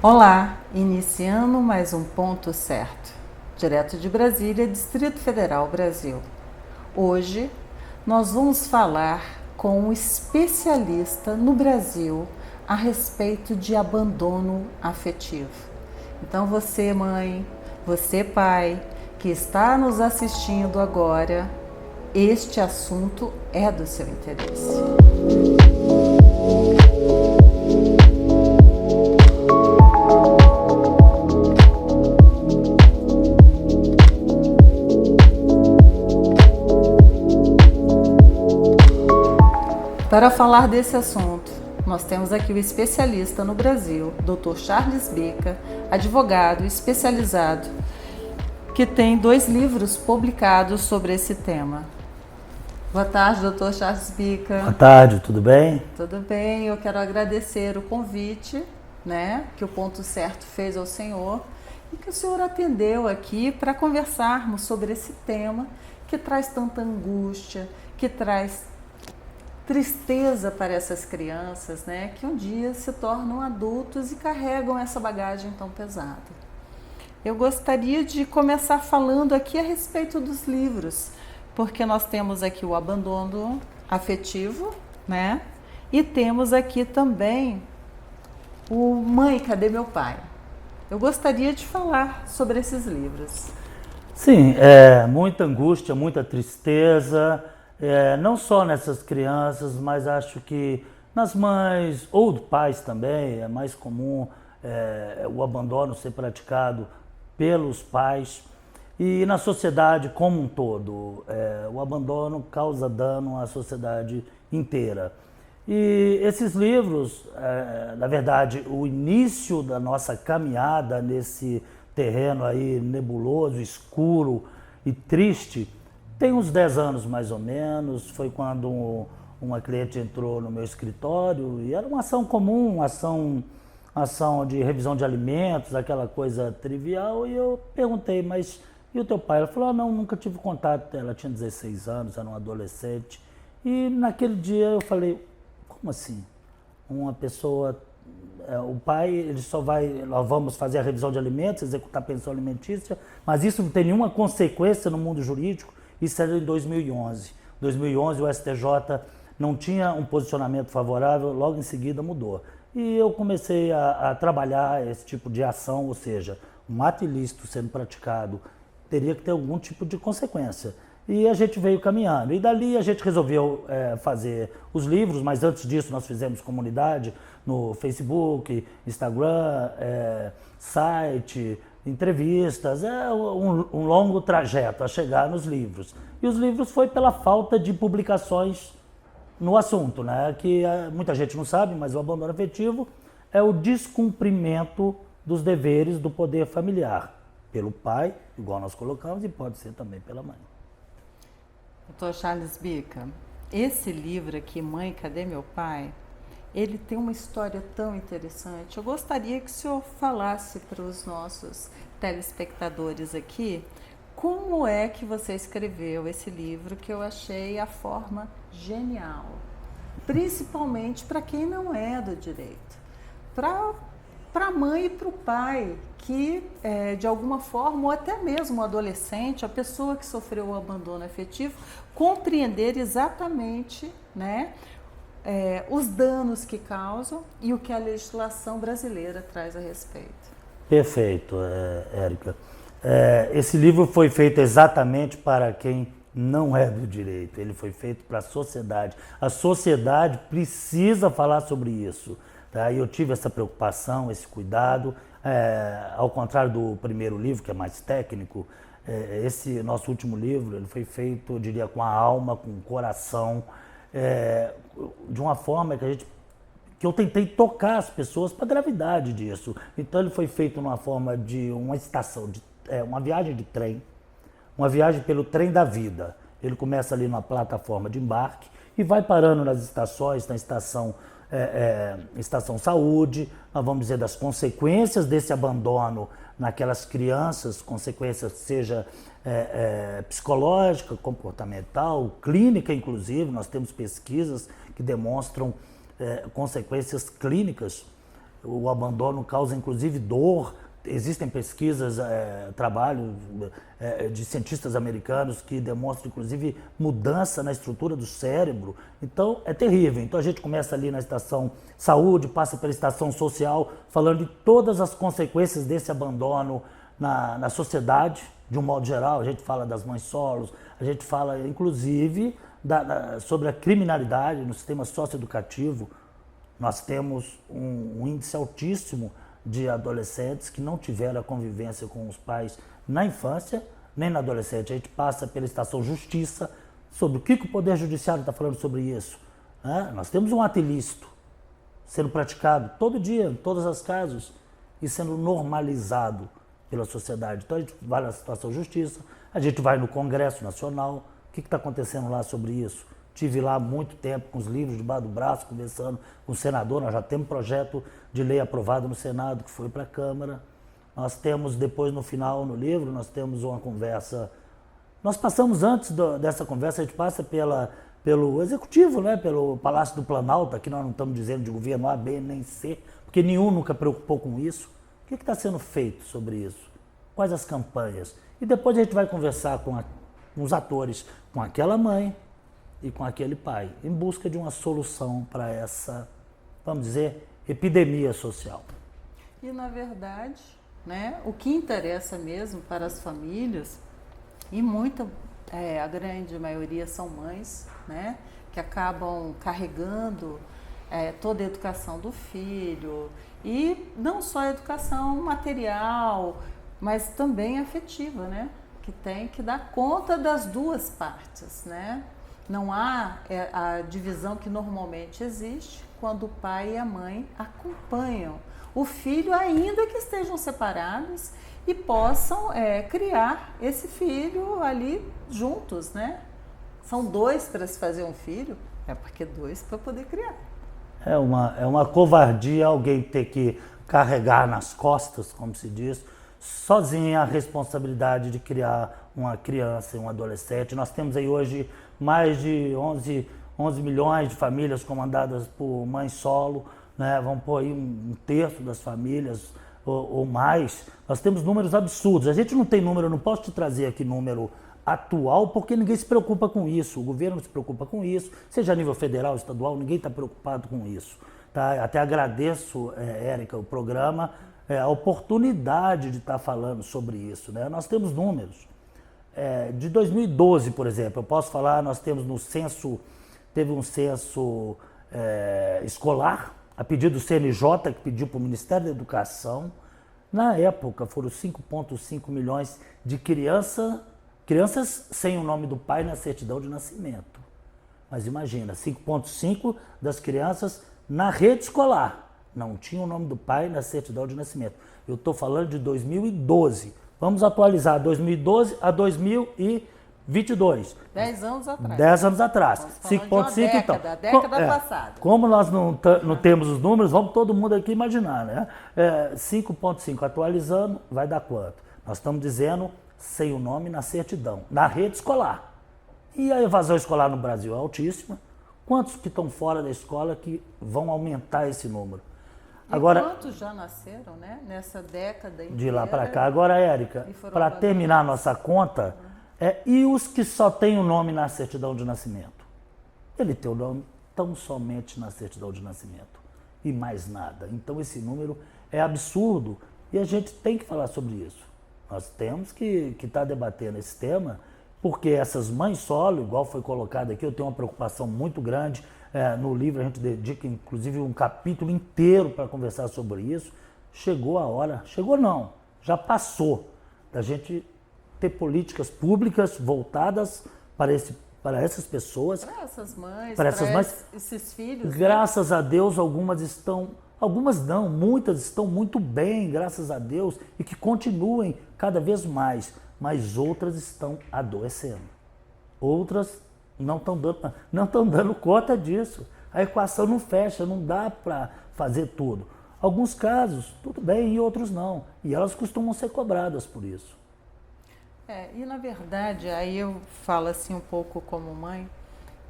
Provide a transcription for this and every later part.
Olá, iniciando mais um Ponto Certo, direto de Brasília, Distrito Federal, Brasil. Hoje nós vamos falar com um especialista no Brasil a respeito de abandono afetivo. Então você, mãe, você, pai, que está nos assistindo agora, este assunto é do seu interesse. Para falar desse assunto, nós temos aqui o especialista no Brasil, Dr. Charles Bica, advogado especializado, que tem 2 livros publicados sobre esse tema. Boa tarde, Dr. Charles Bica. Boa tarde, tudo bem? Tudo bem, eu quero agradecer o convite, que o Ponto Certo fez ao senhor e que o senhor atendeu aqui para conversarmos sobre esse tema que traz tanta angústia, que traz tristeza para essas crianças, que um dia se tornam adultos e carregam essa bagagem tão pesada. Eu gostaria de começar falando aqui a respeito dos livros, porque nós temos aqui o abandono afetivo, e temos aqui também o Mãe, Cadê Meu Pai? Eu gostaria de falar sobre esses livros. Sim, muita angústia, muita tristeza, não só nessas crianças, mas acho que nas mães ou pais também é mais comum o abandono ser praticado pelos pais e na sociedade como um todo. O abandono causa dano à sociedade inteira. E esses livros, na verdade, o início da nossa caminhada nesse terreno aí nebuloso, escuro e triste, tem uns 10 anos mais ou menos. Foi quando uma cliente entrou no meu escritório e era uma ação comum, ação de revisão de alimentos, aquela coisa trivial, e eu perguntei, mas e o teu pai? Ela falou, não, nunca tive contato. Ela tinha 16 anos, era um adolescente. E naquele dia eu falei, como assim? Uma pessoa, o pai, ele só vai, nós vamos fazer a revisão de alimentos, executar a pensão alimentícia, mas isso não tem nenhuma consequência no mundo jurídico. Isso era em 2011. Em 2011 o STJ não tinha um posicionamento favorável, logo em seguida mudou. E eu comecei a trabalhar esse tipo de ação, ou seja, um ato ilícito sendo praticado teria que ter algum tipo de consequência. E a gente veio caminhando. E dali a gente resolveu fazer os livros, mas antes disso nós fizemos comunidade no Facebook, Instagram, site, entrevistas, um longo trajeto a chegar nos livros. E os livros foi pela falta de publicações no assunto, que muita gente não sabe, mas o abandono afetivo é o descumprimento dos deveres do poder familiar, pelo pai, igual nós colocamos, e pode ser também pela mãe. Dr. Charles Bica, esse livro aqui, Mãe, Cadê Meu Pai? Ele tem uma história tão interessante. Eu gostaria que o senhor falasse para os nossos telespectadores aqui como é que você escreveu esse livro, que eu achei a forma genial, principalmente para quem não é do direito, para a mãe e para o pai, que de alguma forma, ou até mesmo o adolescente, a pessoa que sofreu o abandono afetivo, compreender exatamente, os danos que causam e o que a legislação brasileira traz a respeito. Perfeito, Érica. Esse livro foi feito exatamente para quem não é do direito, ele foi feito para a sociedade. A sociedade precisa falar sobre isso. Tá? E eu tive essa preocupação, esse cuidado, ao contrário do primeiro livro, que é mais técnico. Esse nosso último livro, ele foi feito, eu diria, com a alma, com o coração, de uma forma que eu tentei tocar as pessoas para a gravidade disso. Então ele foi feito numa forma de uma estação, uma viagem de trem, uma viagem pelo trem da vida. Ele começa ali na plataforma de embarque e vai parando nas estações, na estação saúde. Nós vamos dizer das consequências desse abandono naquelas crianças, consequências seja psicológica, comportamental, clínica inclusive. Nós temos pesquisas que demonstram consequências clínicas o abandono causa inclusive dor. Existem pesquisas, trabalhos de cientistas americanos que demonstram inclusive mudança na estrutura do cérebro. Então é terrível. Então a gente começa ali na estação saúde, passa pela estação social, falando de todas as consequências desse abandono na sociedade, de um modo geral. A gente fala das mães solos, a gente fala inclusive sobre a criminalidade no sistema socioeducativo. Nós temos um índice altíssimo de adolescentes que não tiveram a convivência com os pais na infância, nem na adolescência. A gente passa pela estação justiça, sobre o que o Poder Judiciário está falando sobre isso. Nós temos um ato ilícito sendo praticado todo dia, em todas as casas, e sendo normalizado pela sociedade. Então a gente vai na estação justiça, a gente vai no Congresso Nacional. O que está acontecendo lá sobre isso? Tive lá há muito tempo com os livros debaixo do braço, conversando com o senador. Nós já temos projeto de lei aprovado no Senado, que foi para a Câmara. Nós temos depois, no final, no livro, nós temos uma conversa. Nós passamos antes dessa conversa, a gente passa pelo Executivo, né? Pelo Palácio do Planalto. Aqui nós não estamos dizendo de governo A, B, nem C, porque nenhum nunca preocupou com isso. O que está sendo feito sobre isso? Quais as campanhas? E depois a gente vai conversar com os atores, com aquela mãe e com aquele pai, em busca de uma solução para essa, vamos dizer, epidemia social. E, na verdade, né, o que interessa mesmo para as famílias, e a grande maioria são mães, né, que acabam carregando toda a educação do filho, e não só a educação material, mas também afetiva, né, que tem que dar conta das duas partes, né? Não há a divisão que normalmente existe quando o pai e a mãe acompanham o filho, ainda que estejam separados, e possam criar esse filho ali juntos, né? São dois para se fazer um filho, porque dois para poder criar. É uma covardia alguém ter que carregar nas costas, como se diz, sozinha a responsabilidade de criar uma criança e um adolescente. Nós temos aí hoje mais de 11 milhões de famílias comandadas por mães solo, né? Vamos pôr aí um terço das famílias ou mais. Nós temos números absurdos. A gente não tem número, eu não posso te trazer aqui número atual, porque ninguém se preocupa com isso. O governo não se preocupa com isso, seja a nível federal, estadual, ninguém está preocupado com isso. Tá? Até agradeço, Érica, o programa, a oportunidade de estar falando sobre isso, né? Nós temos números. De 2012, por exemplo, eu posso falar, nós teve um censo escolar, a pedido do CNJ, que pediu para o Ministério da Educação. Na época, foram 5,5 milhões de crianças sem o nome do pai na certidão de nascimento. Mas imagina, 5,5 das crianças na rede escolar não tinham o nome do pai na certidão de nascimento. Eu estou falando de 2012. Vamos atualizar 2012 a 2022. 10 anos atrás. 10 anos atrás. 5,5 então. Década passada. Como nós não temos os números, vamos todo mundo aqui imaginar, né? 5,5 atualizando, vai dar quanto? Nós estamos dizendo sem o nome na certidão, na rede escolar. E a evasão escolar no Brasil é altíssima. Quantos que estão fora da escola que vão aumentar esse número? Agora, quantos já nasceram, né? Nessa década inteira? De lá para cá. Agora, Érica, para terminar a nossa conta, e os que só têm o nome na certidão de nascimento? Ele tem o nome tão somente na certidão de nascimento e mais nada. Então esse número é absurdo e a gente tem que falar sobre isso. Nós temos que estar debatendo esse tema, porque essas mães solo, igual foi colocado aqui, eu tenho uma preocupação muito grande. No livro a gente dedica inclusive um capítulo inteiro para conversar sobre isso. Chegou a hora, chegou não, já passou da gente ter políticas públicas voltadas para essas pessoas. Para essas mães, para esses filhos. Graças a Deus, muitas estão muito bem, graças a Deus, e que continuem cada vez mais, mas outras estão adoecendo. Outras não estão dando conta disso. A equação não fecha, não dá para fazer tudo. Alguns casos, tudo bem, e outros não. E elas costumam ser cobradas por isso. E na verdade, aí eu falo assim um pouco como mãe,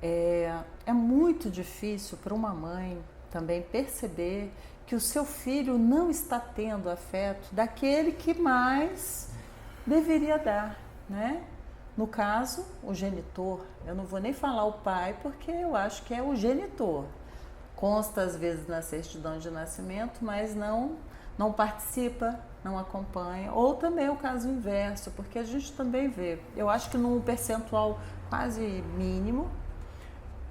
é muito difícil para uma mãe também perceber que o seu filho não está tendo afeto daquele que mais deveria dar, né? No caso, o genitor. Eu não vou nem falar o pai, porque eu acho que é o genitor. Consta às vezes na certidão de nascimento, mas não participa, não acompanha. Ou também o caso inverso, porque a gente também vê. Eu acho que num percentual quase mínimo,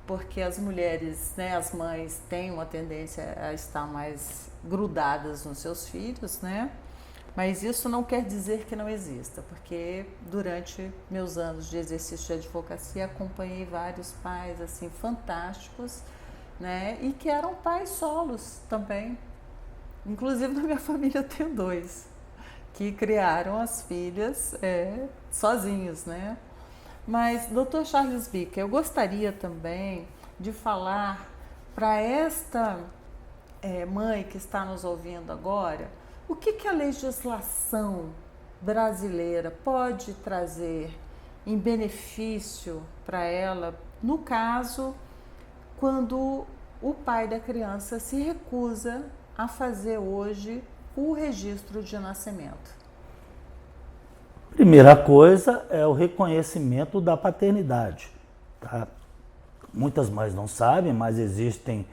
porque as mulheres, né, as mães têm uma tendência a estar mais grudadas nos seus filhos, né? Mas isso não quer dizer que não exista, porque durante meus anos de exercício de advocacia acompanhei vários pais assim fantásticos, né? E que eram pais solos também. Inclusive na minha família eu tenho 2 que criaram as filhas sozinhos, né? Mas, Dr. Charles Bica, eu gostaria também de falar para esta mãe que está nos ouvindo agora, o que a legislação brasileira pode trazer em benefício para ela, no caso, quando o pai da criança se recusa a fazer hoje o registro de nascimento? Primeira coisa é o reconhecimento da paternidade. Tá? Muitas mães não sabem, mas existem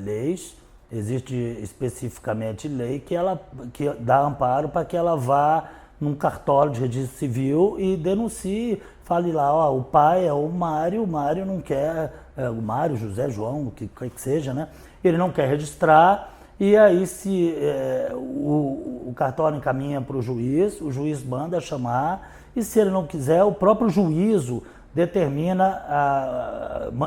leis, existe especificamente lei que dá amparo para que ela vá num cartório de registro civil e denuncie, fale lá, ó, o pai é o Mário não quer, o Mário, José, João, o que seja, né? Ele não quer registrar. E aí, se o cartório encaminha para o juiz manda chamar, e se ele não quiser, o próprio juízo determina,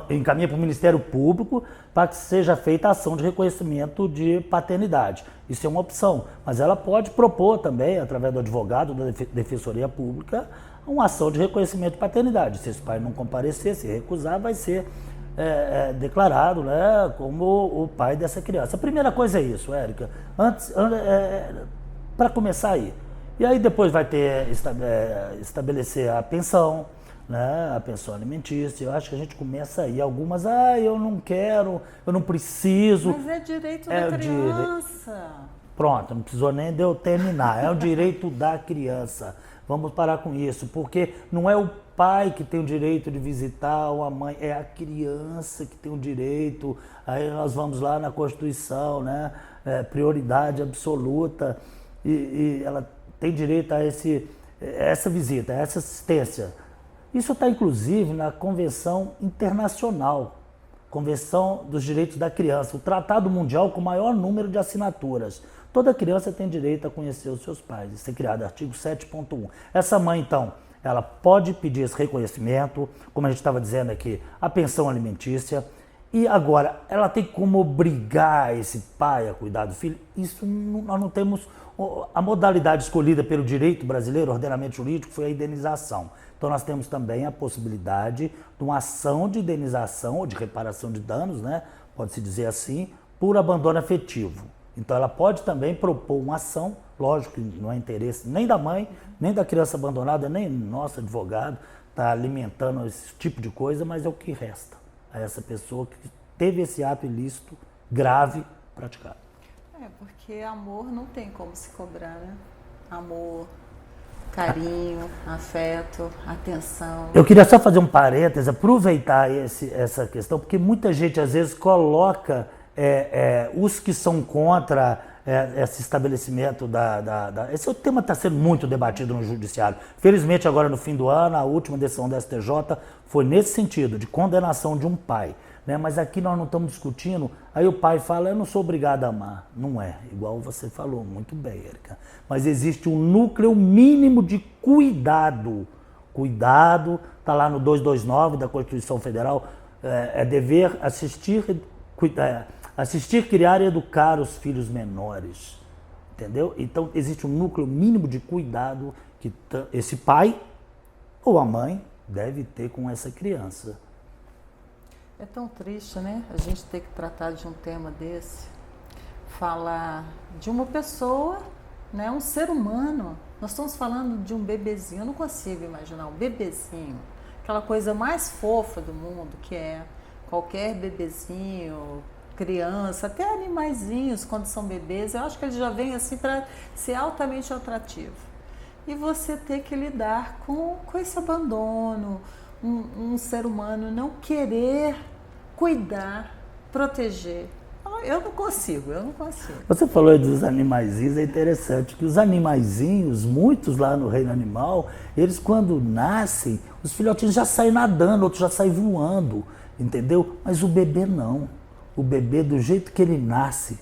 encaminha para o Ministério Público para que seja feita a ação de reconhecimento de paternidade. Isso é uma opção, mas ela pode propor também, através do advogado da Defensoria Pública, uma ação de reconhecimento de paternidade. Se esse pai não comparecer, se recusar, vai ser declarado, né, como o pai dessa criança. A primeira coisa é isso, Érica, para começar aí. E aí depois vai ter estabelecer a pensão, né, a pensão alimentícia. Eu acho que a gente começa aí. Algumas, eu não quero, eu não preciso. Mas é direito da criança. Pronto, não precisou nem de eu terminar. É o direito da criança. Vamos parar com isso, porque não é o pai que tem o direito de visitar ou a mãe, é a criança que tem o direito. Aí nós vamos lá na Constituição, né? Prioridade absoluta, e ela tem direito a essa visita, a essa assistência. Isso está inclusive na Convenção Internacional, Convenção dos Direitos da Criança, o Tratado Mundial com o maior número de assinaturas. Toda criança tem direito a conhecer os seus pais. Isso é criado, artigo 7.1. Essa mãe, então, ela pode pedir esse reconhecimento, como a gente estava dizendo aqui, a pensão alimentícia. E agora, ela tem como obrigar esse pai a cuidar do filho? Isso nós não temos. A modalidade escolhida pelo direito brasileiro, ordenamento jurídico, foi a indenização. Então nós temos também a possibilidade de uma ação de indenização ou de reparação de danos, né? Pode-se dizer assim, por abandono afetivo. Então ela pode também propor uma ação, lógico que não é interesse nem da mãe, nem da criança abandonada, nem nosso advogado está alimentando esse tipo de coisa, mas é o que resta a essa pessoa que teve esse ato ilícito grave praticado. Porque amor não tem como se cobrar, né? Amor, carinho, afeto, atenção. Eu queria só fazer um parêntese, aproveitar essa questão, porque muita gente às vezes coloca os que são contra esse estabelecimento esse tema está sendo muito debatido no judiciário. Felizmente agora no fim do ano, a última decisão da STJ foi nesse sentido, de condenação de um pai. Né? Mas aqui nós não estamos discutindo, aí o pai fala, eu não sou obrigado a amar. Não é, igual você falou, muito bem, Érica. Mas existe um núcleo mínimo de cuidado. Cuidado, está lá no 229 da Constituição Federal, é dever assistir, criar e educar os filhos menores. Entendeu? Então existe um núcleo mínimo de cuidado que esse pai ou a mãe deve ter com essa criança. É tão triste, né? A gente ter que tratar de um tema desse, falar de uma pessoa, né? Um ser humano. Nós estamos falando de um bebezinho, eu não consigo imaginar um bebezinho, aquela coisa mais fofa do mundo, que é qualquer bebezinho criança, até animaizinhos quando são bebês, eu acho que eles já vêm assim para ser altamente atrativo. E você ter que lidar com esse abandono, um ser humano não querer cuidar, proteger. Eu não consigo. Você falou aí dos animaizinhos, é interessante que os animaizinhos, muitos lá no reino animal, eles quando nascem, os filhotinhos já saem nadando, outros já saem voando, entendeu? Mas o bebê não. O bebê, do jeito que ele nasce,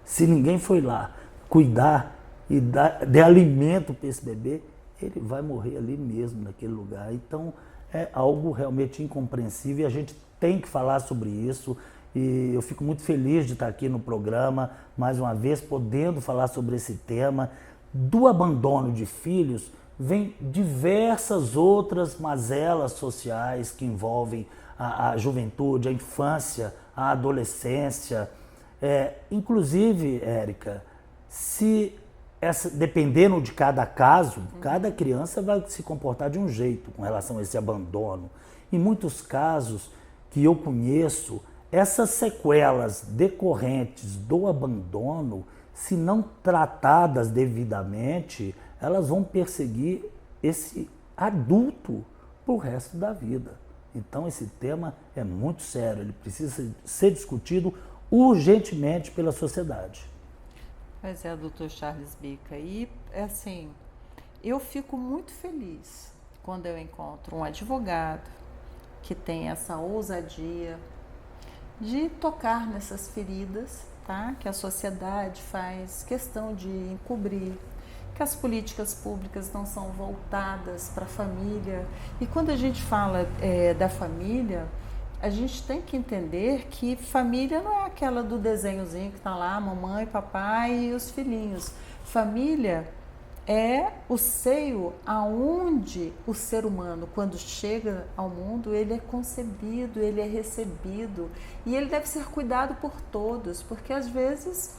se ninguém foi lá cuidar e dar alimento para esse bebê, ele vai morrer ali mesmo, naquele lugar. Então, é algo realmente incompreensível e a gente tem que falar sobre isso. E eu fico muito feliz de estar aqui no programa, mais uma vez, podendo falar sobre esse tema. Do abandono de filhos, vem diversas outras mazelas sociais que envolvem a juventude, a infância, a adolescência. Inclusive, Érica, dependendo de cada caso, cada criança vai se comportar de um jeito com relação a esse abandono. Em muitos casos que eu conheço, essas sequelas decorrentes do abandono, se não tratadas devidamente, elas vão perseguir esse adulto para o resto da vida. Então esse tema é muito sério, ele precisa ser discutido urgentemente pela sociedade. Pois é, doutor Charles Bica. E, assim, eu fico muito feliz quando eu encontro um advogado que tem essa ousadia de tocar nessas feridas, tá? Que a sociedade faz questão de encobrir, que as políticas públicas não são voltadas para a família. E quando a gente fala da família, a gente tem que entender que família não é aquela do desenhozinho que está lá, mamãe, papai e os filhinhos. Família é o seio aonde o ser humano, quando chega ao mundo, ele é concebido, ele é recebido e ele deve ser cuidado por todos, porque às vezes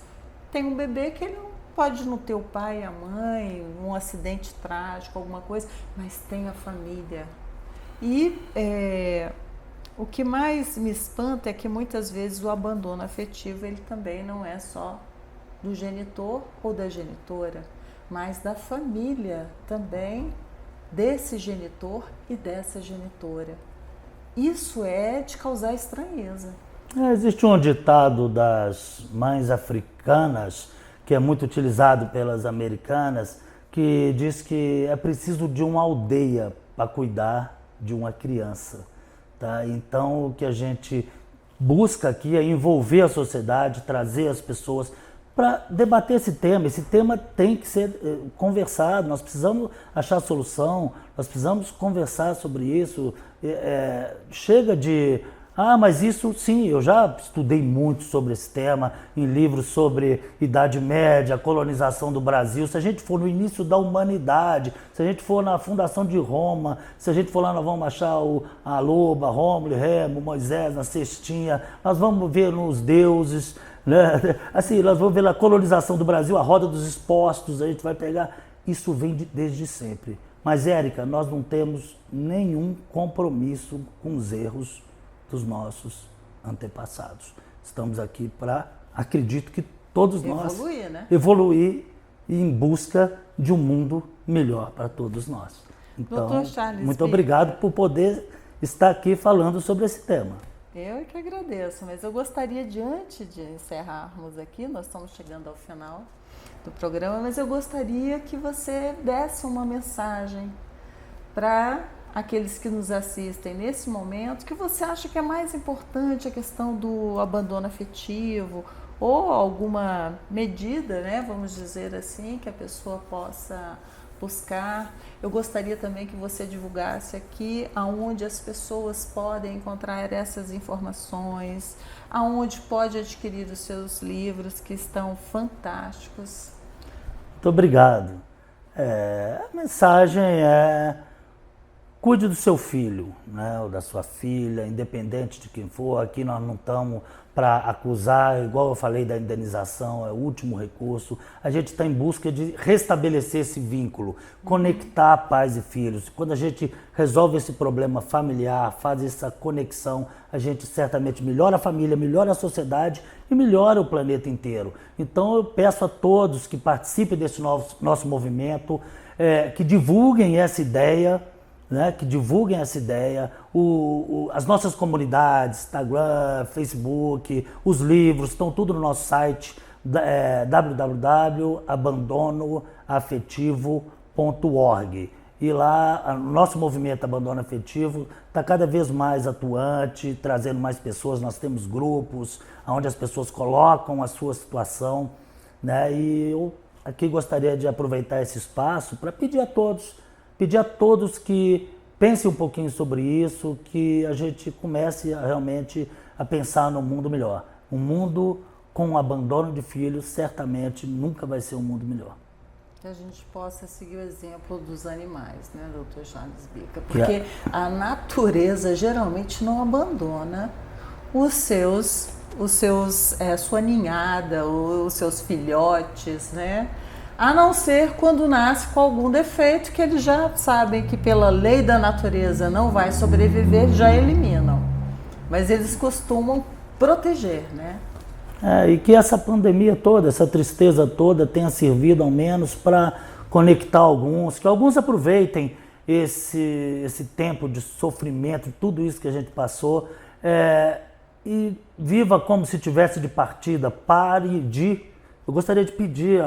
tem um bebê que ele não pode não ter o pai e a mãe, um acidente trágico, alguma coisa, mas tem a família. E o que mais me espanta é que muitas vezes o abandono afetivo ele também não é só do genitor ou da genitora, mas da família também, desse genitor e dessa genitora. Isso é de causar estranheza. Existe um ditado das mães africanas, que é muito utilizado pelas americanas, que diz que é preciso de uma aldeia para cuidar de uma criança. Tá? Então, o que a gente busca aqui é envolver a sociedade, trazer as pessoas para debater esse tema. Esse tema tem que ser conversado, nós precisamos achar solução, nós precisamos conversar sobre isso. Chega de... mas isso sim, eu já estudei muito sobre esse tema em livros sobre Idade Média, colonização do Brasil. Se a gente for no início da humanidade, se a gente for na fundação de Roma, se a gente for lá, nós vamos achar a loba, Rômulo, Remo, Moisés, na cestinha, nós vamos ver nos deuses, né? Assim, nós vamos ver na colonização do Brasil, a roda dos expostos, a gente vai pegar, isso vem desde sempre. Mas, Érica, nós não temos nenhum compromisso com os erros dos nossos antepassados. Estamos aqui para, acredito que todos nós, evoluir e em busca de um mundo melhor para todos nós. Então, muito obrigado por poder estar aqui falando sobre esse tema. Eu que agradeço, mas eu gostaria de, antes de encerrarmos aqui, nós estamos chegando ao final do programa, mas eu gostaria que você desse uma mensagem para aqueles que nos assistem nesse momento, que você acha que é mais importante a questão do abandono afetivo ou alguma medida, né, vamos dizer assim, que a pessoa possa buscar. Eu gostaria também que você divulgasse aqui aonde as pessoas podem encontrar essas informações, aonde pode adquirir os seus livros que estão fantásticos. Muito obrigado. A mensagem é cuide do seu filho, né, ou da sua filha, independente de quem for. Aqui nós não estamos para acusar, igual eu falei da indenização, é o último recurso. A gente está em busca de restabelecer esse vínculo, conectar pais e filhos. Quando a gente resolve esse problema familiar, faz essa conexão, a gente certamente melhora a família, melhora a sociedade e melhora o planeta inteiro. Então eu peço a todos que participem desse nosso movimento, que divulguem essa ideia, né, que divulguem essa ideia, as nossas comunidades, Instagram, Facebook, os livros, estão tudo no nosso site, www.abandonoafetivo.org. E lá, o nosso movimento Abandono Afetivo está cada vez mais atuante, trazendo mais pessoas. Nós temos grupos onde as pessoas colocam a sua situação, né? E eu aqui gostaria de aproveitar esse espaço para pedir a todos que pensem um pouquinho sobre isso, que a gente comece realmente a pensar num mundo melhor. Um mundo com abandono de filhos certamente nunca vai ser um mundo melhor. Que a gente possa seguir o exemplo dos animais, né, Dr. Charles Bica? Porque a natureza geralmente não abandona sua ninhada, os seus filhotes, né? A não ser quando nasce com algum defeito que eles já sabem que pela lei da natureza não vai sobreviver, já eliminam. Mas eles costumam proteger, né? E que essa pandemia toda, essa tristeza toda tenha servido ao menos para conectar alguns, que alguns aproveitem esse tempo de sofrimento, tudo isso que a gente passou, e viva como se tivesse de partida, Eu gostaria de pedir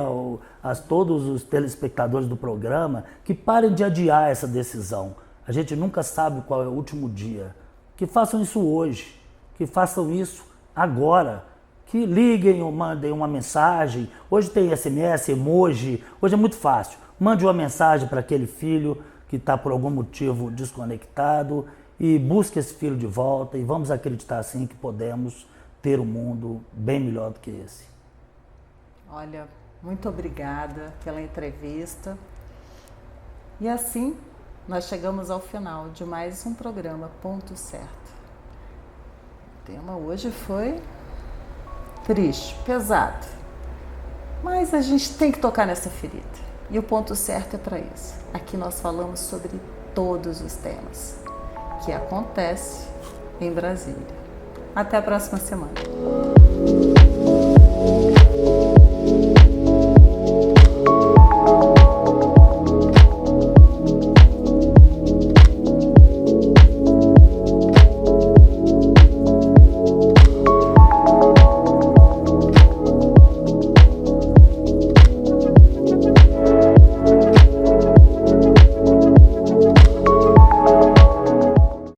a todos os telespectadores do programa que parem de adiar essa decisão. A gente nunca sabe qual é o último dia. Que façam isso hoje, que façam isso agora. Que liguem ou mandem uma mensagem. Hoje tem SMS, emoji, hoje é muito fácil. Mande uma mensagem para aquele filho que está por algum motivo desconectado e busque esse filho de volta e vamos acreditar sim que podemos ter um mundo bem melhor do que esse. Olha, muito obrigada pela entrevista. E assim nós chegamos ao final de mais um programa Ponto Certo. O tema hoje foi triste, pesado, mas a gente tem que tocar nessa ferida e o ponto certo é para isso. Aqui nós falamos sobre todos os temas que acontecem em Brasília. Até a próxima semana.